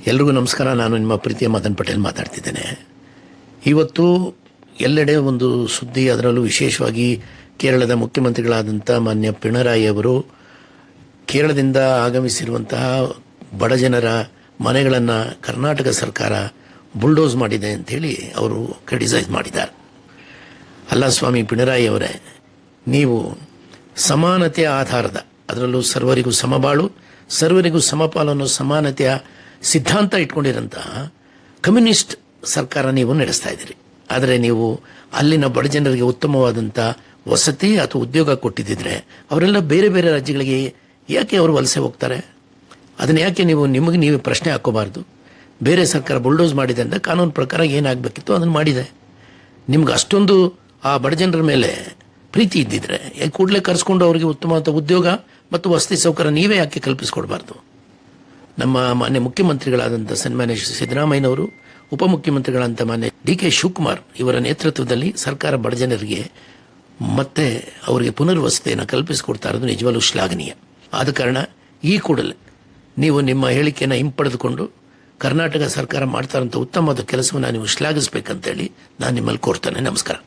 ಎಲ್ರಿಗೂ ನಮಸ್ಕಾರ. ನಾನು ನಿಮ್ಮ ಪ್ರೀತಿಯ ಮದನ್ ಪಟೇಲ್ ಮಾತಾಡ್ತಿದ್ದೇನೆ. ಇವತ್ತು ಎಲ್ಲೆಡೆ ಒಂದು ಸುದ್ದಿ, ಅದರಲ್ಲೂ ವಿಶೇಷವಾಗಿ ಕೇರಳದ ಮುಖ್ಯಮಂತ್ರಿಗಳಾದಂಥ ಮಾನ್ಯ ಪಿಣರಾಯಿ ಅವರು ಕೇರಳದಿಂದ ಆಗಮಿಸಿರುವಂತಹ ಬಡ ಜನರ ಮನೆಗಳನ್ನು ಕರ್ನಾಟಕ ಸರ್ಕಾರ ಬುಲ್ಡೋಸ್ ಮಾಡಿದೆ ಅಂಥೇಳಿ ಅವರು ಕ್ರಿಟಿಸೈಸ್ ಮಾಡಿದ್ದಾರೆ. ಅಲ್ಲ ಸ್ವಾಮಿ ಪಿಣರಾಯಿ ಅವರೇ, ನೀವು ಸಮಾನತೆಯ ಆಧಾರದ, ಅದರಲ್ಲೂ ಸರ್ವರಿಗೂ ಸಮಬಾಳು ಸರ್ವರಿಗೂ ಸಮಪಾಲು ಅನ್ನೋ ಸಮಾನತೆಯ ಸಿದ್ಧಾಂತ ಇಟ್ಕೊಂಡಿರೋಂತಹ ಕಮ್ಯುನಿಸ್ಟ್ ಸರ್ಕಾರ ನೀವು ನಡೆಸ್ತಾ ಇದ್ದೀರಿ. ಆದರೆ ನೀವು ಅಲ್ಲಿನ ಬಡ ಜನರಿಗೆ ಉತ್ತಮವಾದಂಥ ವಸತಿ ಅಥವಾ ಉದ್ಯೋಗ ಕೊಟ್ಟಿದ್ದರೆ ಅವರೆಲ್ಲ ಬೇರೆ ಬೇರೆ ರಾಜ್ಯಗಳಿಗೆ ಯಾಕೆ ಅವರು ವಲಸೆ ಹೋಗ್ತಾರೆ? ಅದನ್ನು ಯಾಕೆ ನಿಮಗೆ ನೀವು ಪ್ರಶ್ನೆ ಹಾಕೋಬಾರ್ದು? ಬೇರೆ ಸರ್ಕಾರ ಬುಲ್ಡೋಸ್ ಮಾಡಿದೆ ಅಂತ ಕಾನೂನು ಪ್ರಕಾರ ಏನಾಗಬೇಕಿತ್ತು ಅದನ್ನು ಮಾಡಿದೆ. ನಿಮ್ಗೆ ಅಷ್ಟೊಂದು ಆ ಬಡ ಜನರ ಮೇಲೆ ಪ್ರೀತಿ ಇದ್ದಿದ್ರೆ ಕೂಡಲೇ ಕರೆಸ್ಕೊಂಡು ಅವರಿಗೆ ಉತ್ತಮವಾದ ಉದ್ಯೋಗ ಮತ್ತು ವಸತಿ ಸೌಕರ್ಯ ನೀವೇ ಯಾಕೆ ಕಲ್ಪಿಸ್ಕೊಡ್ಬಾರ್ದು? ನಮ್ಮ ಮಾನ್ಯ ಮುಖ್ಯಮಂತ್ರಿಗಳಾದಂಥ ಸನ್ಮಾನ್ಯ ಸಿದ್ದರಾಮಯ್ಯನವರು, ಉಪಮುಖ್ಯಮಂತ್ರಿಗಳಂತ ಮಾನ್ಯ ಡಿ.ಕೆ. ಶಿವಕುಮಾರ್ ಇವರ ನೇತೃತ್ವದಲ್ಲಿ ಸರ್ಕಾರ ಬಡ ಜನರಿಗೆ ಮತ್ತೆ ಅವರಿಗೆ ಪುನರ್ವಸತಿಯನ್ನು ಕಲ್ಪಿಸಿಕೊಡ್ತಾ ಇರೋದು ನಿಜವಾಗ್ಲೂ ಶ್ಲಾಘನೀಯ. ಆದ ಕಾರಣ ಈ ಕೂಡಲೇ ನೀವು ನಿಮ್ಮ ಹೇಳಿಕೆಯನ್ನು ಹಿಂಪಡೆದುಕೊಂಡು ಕರ್ನಾಟಕ ಸರ್ಕಾರ ಮಾಡ್ತಾ ಇರೋಂಥ ಉತ್ತಮವಾದ ಕೆಲಸವನ್ನು ನೀವು ಶ್ಲಾಘಿಸಬೇಕಂತೇಳಿ ನಾನು ನಿಮ್ಮಲ್ಲಿ ಕೋರ್ತೇನೆ. ನಮಸ್ಕಾರ.